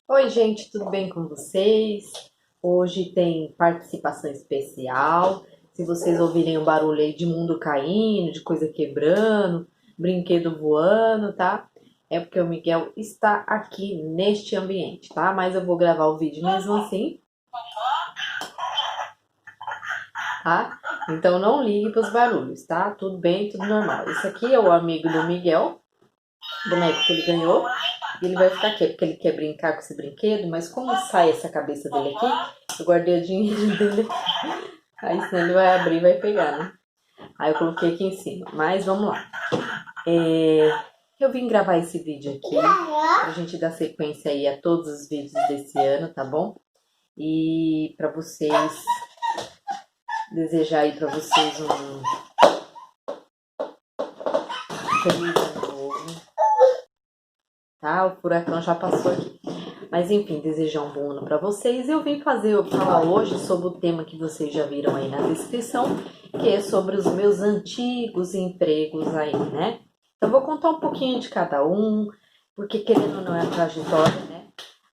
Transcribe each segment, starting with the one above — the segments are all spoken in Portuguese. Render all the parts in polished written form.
Oi, gente, tudo bem com vocês? Hoje tem participação especial. Se vocês ouvirem o barulho aí de mundo caindo, de coisa quebrando, brinquedo voando, tá? É porque o Miguel está aqui neste ambiente, tá? Mas eu vou gravar o vídeo mesmo assim, tá? Então não ligue para os barulhos, tá? Tudo bem, tudo normal. Esse aqui é o amigo do Miguel, boneco que ele ganhou. E ele vai ficar aqui, porque ele quer brincar com esse brinquedo, mas como sai essa cabeça dele aqui, eu guardei o dinheiro dele. Aí senão ele vai abrir e vai pegar, né? Aí eu coloquei aqui em cima. Mas vamos lá. Eu vim gravar esse vídeo aqui pra gente dar sequência aí a todos os vídeos desse ano, tá bom? E pra vocês desejar aí pra vocês um feliz ano novo, tá? O furacão já passou aqui. Mas enfim, desejar um bom ano para vocês. Eu vim falar hoje sobre o tema que vocês já viram aí na descrição, que é sobre os meus antigos empregos aí, né? Eu vou contar um pouquinho de cada um, porque querendo ou não é a trajetória, né?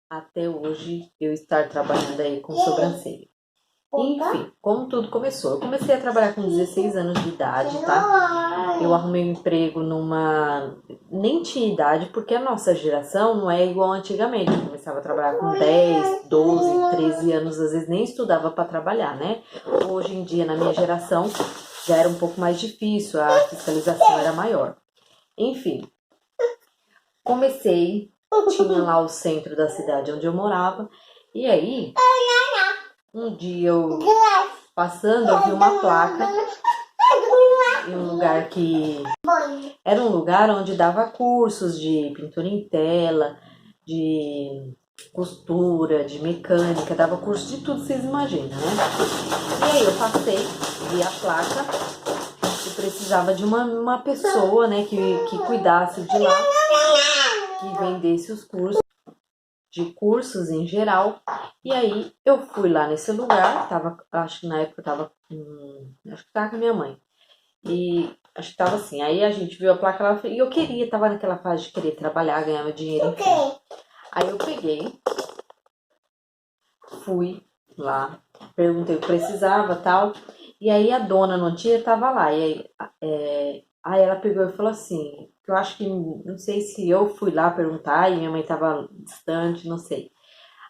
Até hoje eu estar trabalhando aí com sobrancelha. Enfim, como tudo começou. Eu comecei a trabalhar com 16 anos de idade, tá? Eu arrumei um emprego numa... Nem tinha idade, porque a nossa geração não é igual antigamente. Eu começava a trabalhar com 10, 12, 13 anos, às vezes nem estudava para trabalhar, né? Hoje em dia, na minha geração, já era um pouco mais difícil, a fiscalização era maior. Enfim, comecei, tinha lá o centro da cidade onde eu morava, e aí... Um dia eu passando, eu vi uma placa em um lugar que era um lugar onde dava cursos de pintura em tela, de costura, de mecânica, dava curso de tudo, vocês imaginam, né? E aí eu passei, vi a placa e precisava de uma pessoa, né, que cuidasse de lá, que vendesse os cursos, de cursos em geral. E aí eu fui lá nesse lugar, tava, acho que na época eu tava acho que tava com a minha mãe. E acho que tava assim. Aí a gente viu a placa lá e eu queria, tava naquela fase de querer trabalhar, ganhar meu dinheiro, enfim. Aí eu peguei, fui lá, perguntei o que precisava, tal. E aí a dona no dia tava lá. E aí, aí ela pegou e falou assim, que eu acho que, não sei se eu fui lá perguntar e minha mãe tava distante, não sei.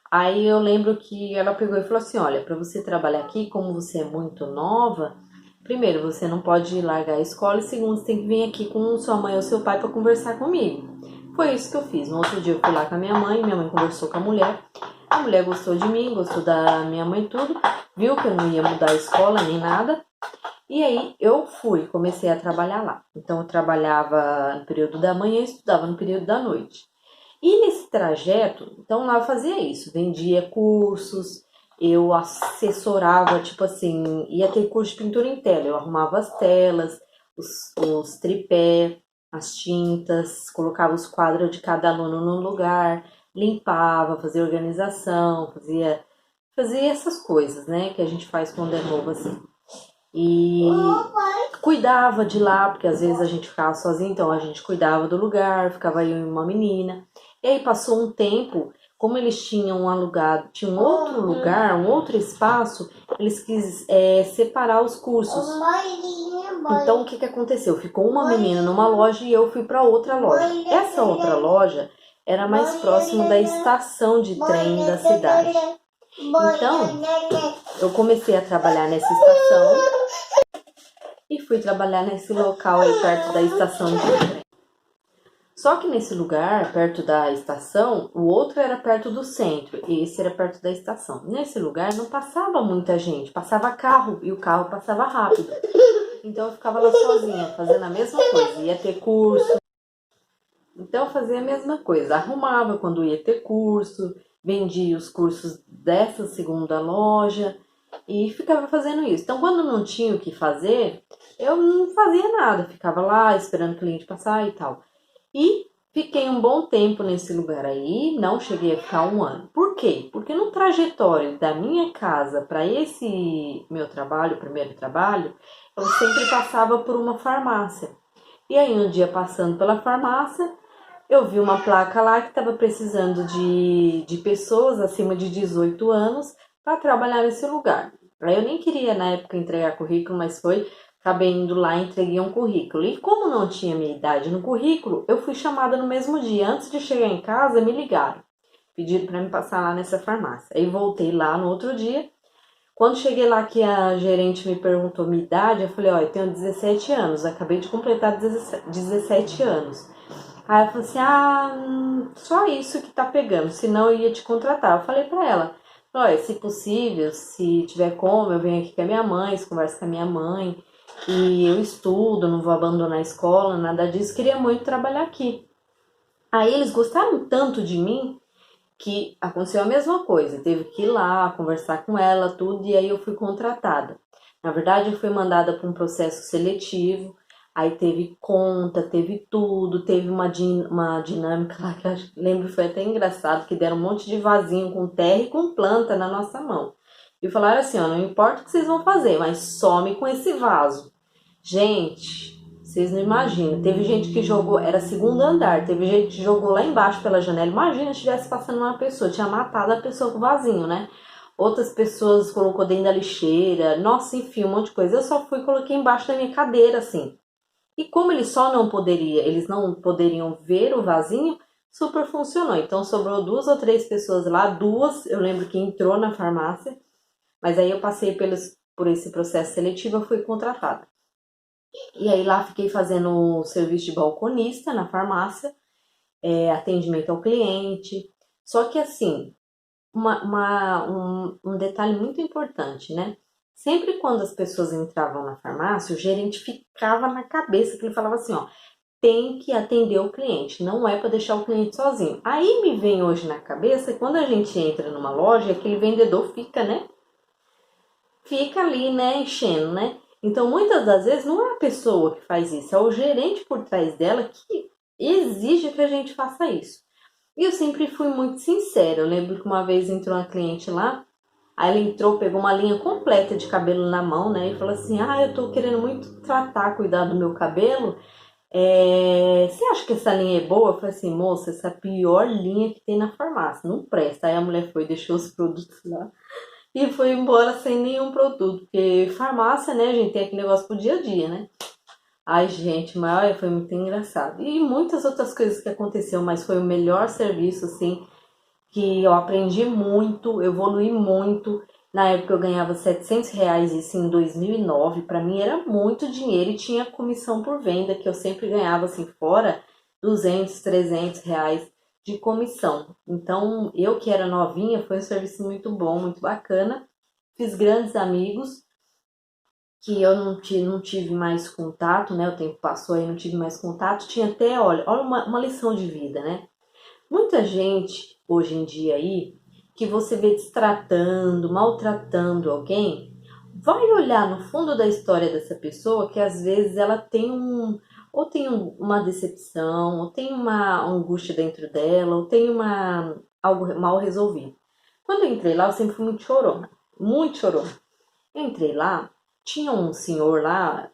Aí eu lembro que ela pegou e falou assim, olha, para você trabalhar aqui, como você é muito nova, primeiro, você não pode largar a escola e segundo, você tem que vir aqui com sua mãe ou seu pai para conversar comigo. Foi isso que eu fiz. No outro dia eu fui lá com a minha mãe conversou com a mulher gostou de mim, gostou da minha mãe tudo, viu que eu não ia mudar a escola nem nada. E aí eu fui, comecei a trabalhar lá. Então eu trabalhava no período da manhã e estudava no período da noite. E nesse trajeto, então lá eu fazia isso, vendia cursos, eu assessorava, tipo assim, ia ter curso de pintura em tela, eu arrumava as telas, os tripé, as tintas, colocava os quadros de cada aluno no lugar, limpava, fazia organização, fazia essas coisas, né, que a gente faz quando é novo assim. E cuidava de lá, porque às vezes a gente ficava sozinho, então a gente cuidava do lugar, ficava eu e uma menina. E aí passou um tempo, como eles tinham alugado, tinha um outro lugar, um outro espaço, eles quis separar os cursos. Então o que aconteceu? Ficou uma menina numa loja e eu fui para outra loja. Essa outra loja era mais próximo da estação de trem da cidade. Então, eu comecei a trabalhar nessa estação e fui trabalhar nesse local aí perto da estação de trem. Só que nesse lugar, perto da estação, o outro era perto do centro e esse era perto da estação. Nesse lugar não passava muita gente, passava carro e o carro passava rápido. Então eu ficava lá sozinha, fazendo a mesma coisa, ia ter curso. Então eu fazia a mesma coisa, arrumava quando ia ter curso, vendia os cursos dessa segunda loja e ficava fazendo isso. Então quando não tinha o que fazer, eu não fazia nada, ficava lá esperando o cliente passar e tal. E fiquei um bom tempo nesse lugar aí, não cheguei a ficar um ano. Por quê? Porque no trajetório da minha casa para esse meu trabalho, primeiro trabalho, eu sempre passava por uma farmácia. E aí um dia passando pela farmácia, Eu vi uma placa lá que estava precisando de pessoas acima de 18 anos para trabalhar nesse lugar. Aí eu nem queria na época entregar currículo, mas foi, acabei indo lá e entreguei um currículo. E como não tinha minha idade no currículo, eu fui chamada no mesmo dia. Antes de chegar em casa, me ligaram, pediram para me passar lá nessa farmácia. Aí voltei lá no outro dia. Quando cheguei lá que a gerente me perguntou minha idade, eu falei, ó, eu tenho 17 anos, acabei de completar 17 anos. Aí ela falou assim, só isso que tá pegando, senão eu ia te contratar. Eu falei pra ela, olha, se possível, se tiver como, eu venho aqui com a minha mãe, converso com a minha mãe, e eu estudo, não vou abandonar a escola, nada disso, queria muito trabalhar aqui. Aí eles gostaram tanto de mim que aconteceu a mesma coisa, teve que ir lá, conversar com ela, tudo, e aí eu fui contratada. Na verdade, eu fui mandada para um processo seletivo, aí teve conta, teve tudo, teve uma dinâmica lá que eu lembro, foi até engraçado, que deram um monte de vasinho com terra e com planta na nossa mão. E falaram assim, ó, não importa o que vocês vão fazer, mas some com esse vaso. Gente, vocês não imaginam. Teve gente que jogou, era segundo andar, teve gente que jogou lá embaixo pela janela. Imagina se estivesse passando uma pessoa, tinha matado a pessoa com o vasinho, né? Outras pessoas colocou dentro da lixeira. Nossa, enfim, um monte de coisa. Eu só fui e coloquei embaixo da minha cadeira, assim. E como eles não poderiam ver o vasinho, super funcionou. Então sobrou 2 ou 3 pessoas lá, duas, eu lembro que entrou na farmácia, mas aí eu passei por esse processo seletivo, eu fui contratada. E aí lá fiquei fazendo o serviço de balconista na farmácia, atendimento ao cliente. Só que assim, um detalhe muito importante, né? Sempre quando as pessoas entravam na farmácia, o gerente ficava na cabeça, que ele falava assim, ó, tem que atender o cliente, não é para deixar o cliente sozinho. Aí me vem hoje na cabeça, quando a gente entra numa loja, aquele vendedor fica, né? Fica ali, né, enchendo, né? Então, muitas das vezes, não é a pessoa que faz isso, é o gerente por trás dela que exige que a gente faça isso. E eu sempre fui muito sincera. Eu lembro que uma vez entrou uma cliente lá, aí ela entrou, pegou uma linha completa de cabelo na mão, né? E falou assim: eu tô querendo muito tratar, cuidar do meu cabelo. Você acha que essa linha é boa? Eu falei assim, moça, essa é a pior linha que tem na farmácia, não presta. Aí a mulher foi, deixou os produtos lá e foi embora sem nenhum produto. Porque farmácia, né, gente, tem aquele negócio pro dia a dia, né? Ai, gente, mas olha, foi muito engraçado. E muitas outras coisas que aconteceram, mas foi o melhor serviço, assim, que eu aprendi muito, evolui muito. Na época eu ganhava R$ 700, isso em 2009. Para mim era muito dinheiro e tinha comissão por venda, que eu sempre ganhava, assim, fora 200, R$ 300 de comissão. Então, eu que era novinha, foi um serviço muito bom, muito bacana. Fiz grandes amigos que eu não tive mais contato, né? O tempo passou aí, não tive mais contato. Tinha até, olha uma lição de vida, né? Muita gente hoje em dia aí que você vê destratando, maltratando alguém, vai olhar no fundo da história dessa pessoa que às vezes ela tem uma decepção, ou tem uma angústia dentro dela, ou tem algo mal resolvido. Quando eu entrei lá, eu sempre fui muito chorona, muito chorona. Eu entrei lá, tinha um senhor lá,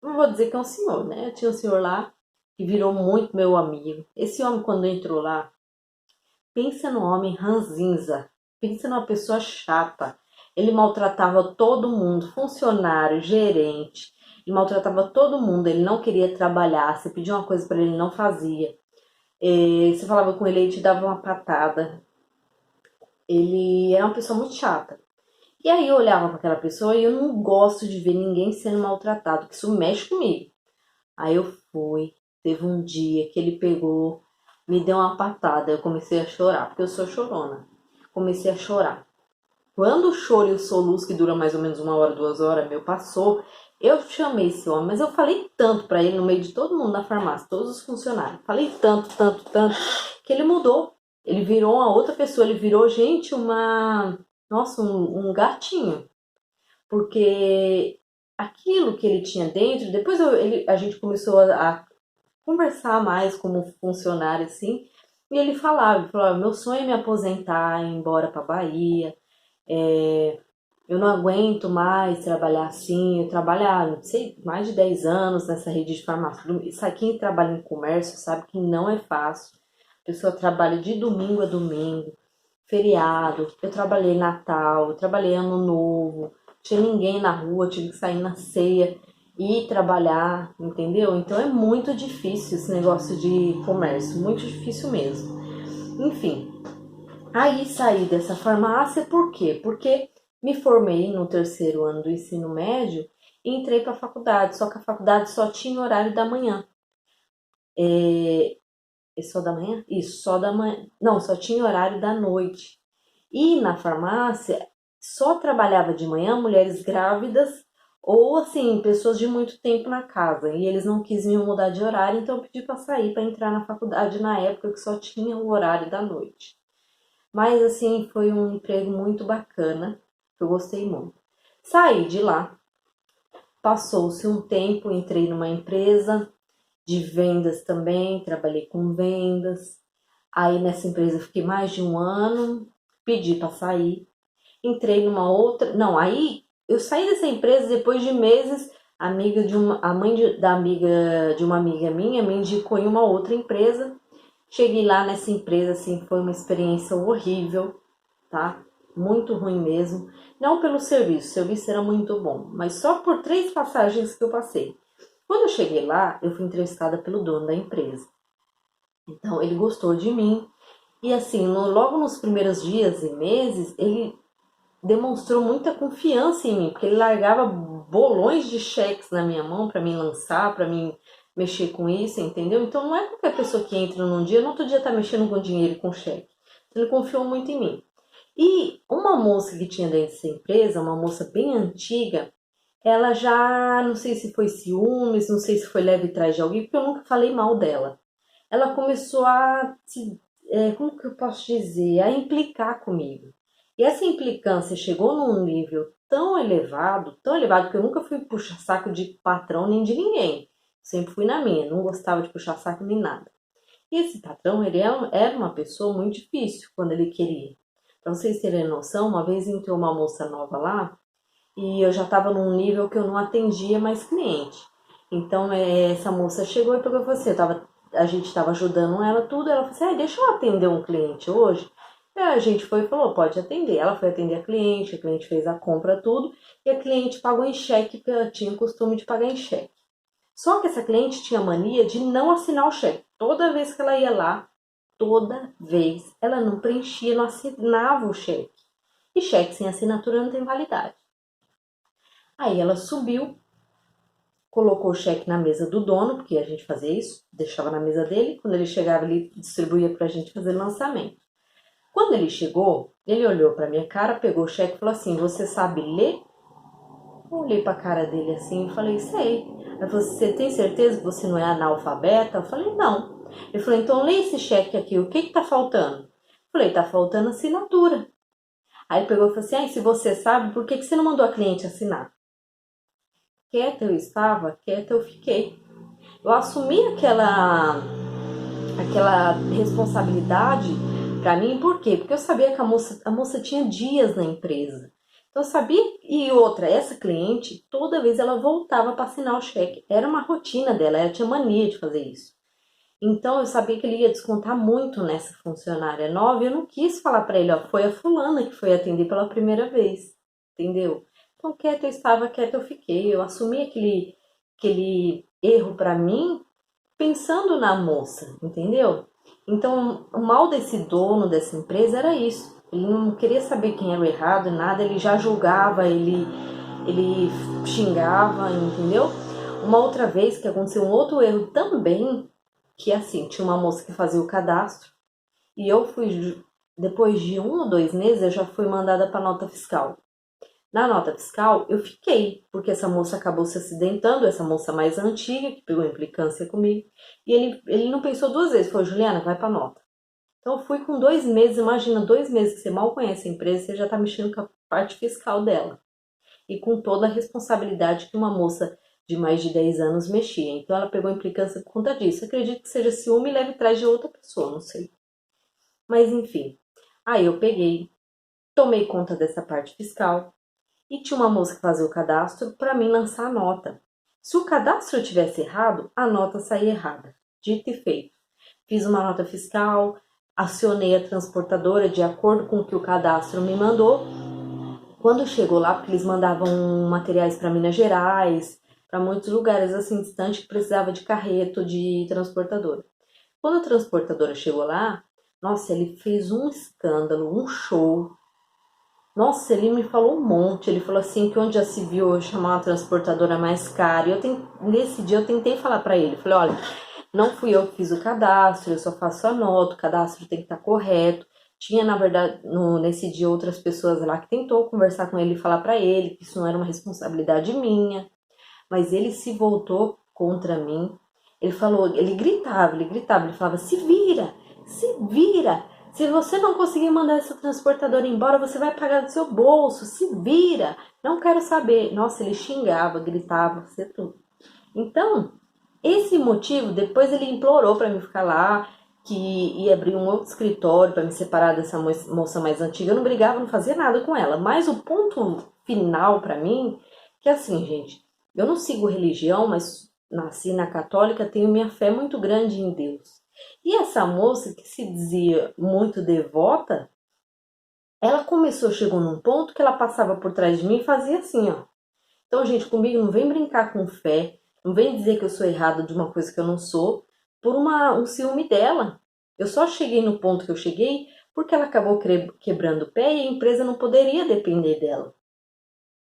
não vou dizer que é um senhor, né? Tinha um senhor lá que virou muito meu amigo. Esse homem, quando entrou lá, pensa no homem ranzinza, pensa numa pessoa chata. Ele maltratava todo mundo, funcionário, gerente, ele maltratava todo mundo, ele não queria trabalhar, você pedia uma coisa para ele, não fazia. Você falava com ele, ele te dava uma patada. Ele era uma pessoa muito chata. E aí eu olhava para aquela pessoa e eu não gosto de ver ninguém sendo maltratado, que isso mexe comigo. Aí eu fui, teve um dia que ele pegou, me deu uma patada, eu comecei a chorar, porque eu sou chorona. Comecei a chorar. Quando o choro e o soluço, que dura mais ou menos 1 hora, 2 horas, meu, passou, eu chamei esse homem, mas eu falei tanto para ele no meio de todo mundo na farmácia, todos os funcionários. Falei tanto, tanto, tanto, que ele mudou. Ele virou uma outra pessoa, ele virou, gente, nossa, um gatinho. Porque aquilo que ele tinha dentro, depois a gente começou a conversar mais como funcionário, assim, e ele falava, meu sonho é me aposentar, ir embora para Bahia, eu não aguento mais trabalhar assim, eu trabalhar, não sei, mais de 10 anos nessa rede de farmácia. Isso aqui, quem trabalha em comércio sabe que não é fácil. A pessoa trabalha de domingo a domingo, feriado, eu trabalhei Natal, eu trabalhei Ano Novo, tinha ninguém na rua, tive que sair na ceia e trabalhar, entendeu? Então é muito difícil esse negócio de comércio, muito difícil mesmo. Enfim, aí saí dessa farmácia por quê? Porque me formei no terceiro ano do ensino médio e entrei para a faculdade, só que a faculdade só tinha horário da manhã. É só da manhã? Isso, só da manhã. Não, só tinha horário da noite. E na farmácia só trabalhava de manhã mulheres grávidas ou assim, pessoas de muito tempo na casa. E eles não quisiam mudar de horário, então eu pedi para sair para entrar na faculdade na época que só tinha o horário da noite. Mas assim, foi um emprego muito bacana, que eu gostei muito. Saí de lá, passou-se um tempo, entrei numa empresa de vendas também, trabalhei com vendas. Aí nessa empresa eu fiquei mais de um ano, pedi para sair, entrei numa outra. Não, aí eu saí dessa empresa depois de meses. A mãe da amiga de uma amiga minha me indicou em uma outra empresa. Cheguei lá nessa empresa, assim, foi uma experiência horrível, tá? Muito ruim mesmo. Não pelo serviço, o serviço era muito bom, mas só por 3 passagens que eu passei. Quando eu cheguei lá, eu fui entrevistada pelo dono da empresa. Então, ele gostou de mim. E assim, logo nos primeiros dias e meses, ele demonstrou muita confiança em mim, porque ele largava bolões de cheques na minha mão para mim lançar, para mim mexer com isso, entendeu? Então não é qualquer pessoa que entra num dia, no outro dia tá mexendo com dinheiro e com cheque. Ele confiou muito em mim. E uma moça que tinha dentro dessa empresa, uma moça bem antiga, ela já, não sei se foi ciúmes, não sei se foi leve atrás de alguém, porque eu nunca falei mal dela. Ela começou como que eu posso dizer, a implicar comigo. E essa implicância chegou num nível tão elevado que eu nunca fui puxar saco de patrão nem de ninguém. Sempre fui na minha, não gostava de puxar saco nem nada. E esse patrão, era uma pessoa muito difícil quando ele queria. Pra vocês terem noção, uma vez entrou uma moça nova lá e eu já estava num nível que eu não atendia mais cliente. Então, essa moça chegou e pegou você, a gente estava ajudando ela tudo, ela falou assim, deixa eu atender um cliente hoje. Aí a gente foi e falou, pode atender. Ela foi atender a cliente fez a compra tudo, e a cliente pagou em cheque, porque ela tinha o costume de pagar em cheque. Só que essa cliente tinha mania de não assinar o cheque. Toda vez que ela ia lá, toda vez, ela não preenchia, não assinava o cheque. E cheque sem assinatura não tem validade. Aí ela subiu, colocou o cheque na mesa do dono, porque a gente fazia isso, deixava na mesa dele, quando ele chegava ele distribuía para a gente fazer lançamento. Quando ele chegou, ele olhou para minha cara, pegou o cheque e falou assim, você sabe ler? Eu olhei para a cara dele assim e falei, sei. Ele falou, você tem certeza que você não é analfabeta? Eu falei, não. Ele falou, então lê esse cheque aqui, o que que tá faltando? Eu falei, tá faltando assinatura. Aí ele pegou e falou assim, se você sabe, por que que você não mandou a cliente assinar? Quieta eu estava, quieta eu fiquei. Eu assumi aquela responsabilidade para mim, por quê? Porque eu sabia que a moça tinha dias na empresa. Então eu sabia, e outra, essa cliente, toda vez ela voltava para assinar o cheque. Era uma rotina dela, ela tinha mania de fazer isso. Então eu sabia que ele ia descontar muito nessa funcionária nova e eu não quis falar para ele, ó, foi a fulana que foi atender pela primeira vez, entendeu? Então quieta eu estava, quieta eu fiquei, eu assumi aquele erro para mim pensando na moça, entendeu? Então o mal desse dono dessa empresa era isso, ele não queria saber quem era o errado, nada, ele já julgava, ele xingava, entendeu? Uma outra vez que aconteceu um outro erro também, que assim, tinha uma moça que fazia o cadastro e eu fui, depois de 1 ou 2 meses, eu já fui mandada para nota fiscal. Na nota fiscal, eu fiquei, porque essa moça acabou se acidentando, essa moça mais antiga, que pegou implicância comigo, e ele não pensou 2 vezes, falou, Juliana, vai para nota. Então eu fui com 2 meses, imagina, 2 meses que você mal conhece a empresa, você já está mexendo com a parte fiscal dela. E com toda a responsabilidade que uma moça de mais de 10 anos mexia. Então ela pegou implicância por conta disso. Acredito que seja ciúme e leve atrás de outra pessoa, não sei. Mas enfim, aí eu peguei, tomei conta dessa parte fiscal e tinha uma moça que fazia o cadastro para mim lançar a nota. Se o cadastro tivesse errado, a nota saía errada. Dito e feito. Fiz uma nota fiscal, acionei a transportadora de acordo com o que o cadastro me mandou. Quando chegou lá, porque eles mandavam materiais para Minas Gerais, para muitos lugares assim distantes que precisava de carreto, de transportadora. Quando a transportadora chegou lá, nossa, ele fez um escândalo, um show. Nossa, ele me falou um monte. Ele falou assim que onde já se viu eu chamar uma transportadora mais cara. Nesse dia eu tentei falar para ele. Falei, olha, não fui eu que fiz o cadastro, eu só faço a nota, o cadastro tem que estar correto. Tinha, na verdade, nesse dia outras pessoas lá que tentou conversar com ele e falar para ele que isso não era uma responsabilidade minha. Mas ele se voltou contra mim. Ele falou, ele falava, se vira, se vira. Se você não conseguir mandar essa transportadora embora, você vai pagar do seu bolso, se vira. Não quero saber. Nossa, ele xingava, gritava, fazia tudo. Então, esse motivo, depois ele implorou para mim ficar lá, que ia abrir um outro escritório para me separar dessa moça mais antiga. Eu não brigava, não fazia nada com ela. Mas o ponto final para mim, que é assim, gente, eu não sigo religião, mas nasci na católica, tenho minha fé muito grande em Deus. E essa moça que se dizia muito devota, ela chegou num ponto que ela passava por trás de mim e fazia assim, ó. Então, gente, comigo não vem brincar com fé, não vem dizer que eu sou errado de uma coisa que eu não sou, por um ciúme dela. Eu só cheguei no ponto que eu cheguei porque ela acabou quebrando o pé e a empresa não poderia depender dela.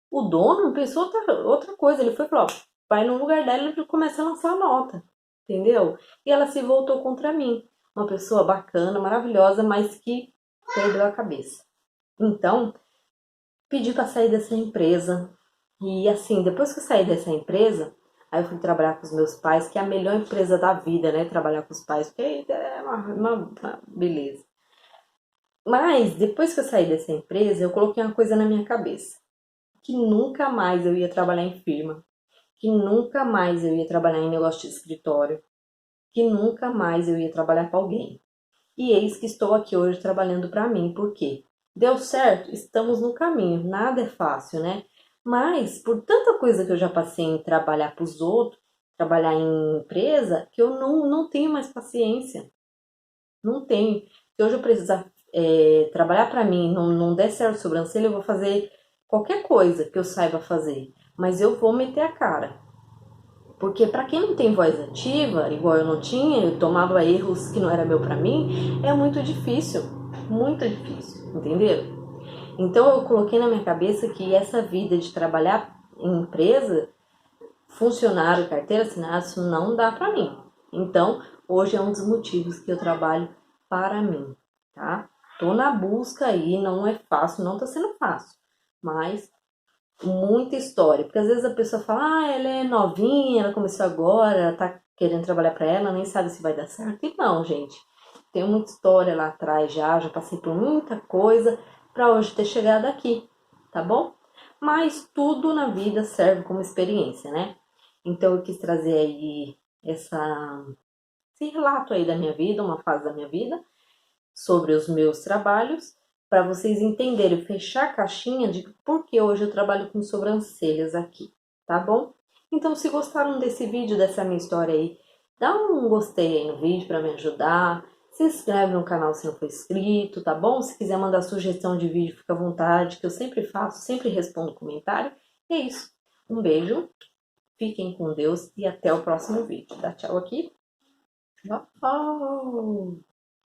O dono pensou outra coisa, ele foi e falou, ó, vai no lugar dela e começa a lançar a nota, entendeu? E ela se voltou contra mim. Uma pessoa bacana, maravilhosa, mas que perdeu a cabeça. Então, pedi para sair dessa empresa. E assim, depois que eu saí dessa empresa, aí eu fui trabalhar com os meus pais, que é a melhor empresa da vida, né? Trabalhar com os pais, porque é uma beleza. Mas depois que eu saí dessa empresa, eu coloquei uma coisa na minha cabeça. Que nunca mais eu ia trabalhar em firma. Que nunca mais eu ia trabalhar em negócio de escritório. Que nunca mais eu ia trabalhar para alguém. E eis que estou aqui hoje trabalhando para mim. Por quê? Deu certo? Estamos no caminho. Nada é fácil, né? Mas, por tanta coisa que eu já passei em trabalhar para os outros, trabalhar em empresa, que eu não tenho mais paciência. Não tenho. Se hoje eu precisar trabalhar para mim, não der certo sobrancelha, eu vou fazer qualquer coisa que eu saiba fazer. Mas eu vou meter a cara. Porque para quem não tem voz ativa, igual eu não tinha, eu tomava erros que não era meu para mim, é muito difícil, entendeu? Então eu coloquei na minha cabeça que essa vida de trabalhar em empresa, funcionário, carteira assinada, isso não dá para mim. Então, hoje é um dos motivos que eu trabalho para mim, tá? Tô na busca aí, não é fácil, não tá sendo fácil, mas muita história, porque às vezes a pessoa fala, ah, ela é novinha, ela começou agora, ela tá querendo trabalhar para ela, nem sabe se vai dar certo. E não, gente, tem muita história lá atrás já passei por muita coisa para hoje ter chegado aqui, tá bom? Mas tudo na vida serve como experiência, né? Então eu quis trazer aí esse relato aí da minha vida, uma fase da minha vida, sobre os meus trabalhos, para vocês entenderem, fechar a caixinha de por que hoje eu trabalho com sobrancelhas aqui, tá bom? Então, se gostaram desse vídeo, dessa minha história aí, dá um gostei aí no vídeo para me ajudar, se inscreve no canal se não for inscrito, tá bom? Se quiser mandar sugestão de vídeo, fica à vontade, que eu sempre faço, sempre respondo comentário. E é isso. Um beijo, fiquem com Deus e até o próximo vídeo. Dá tchau aqui. Tchau.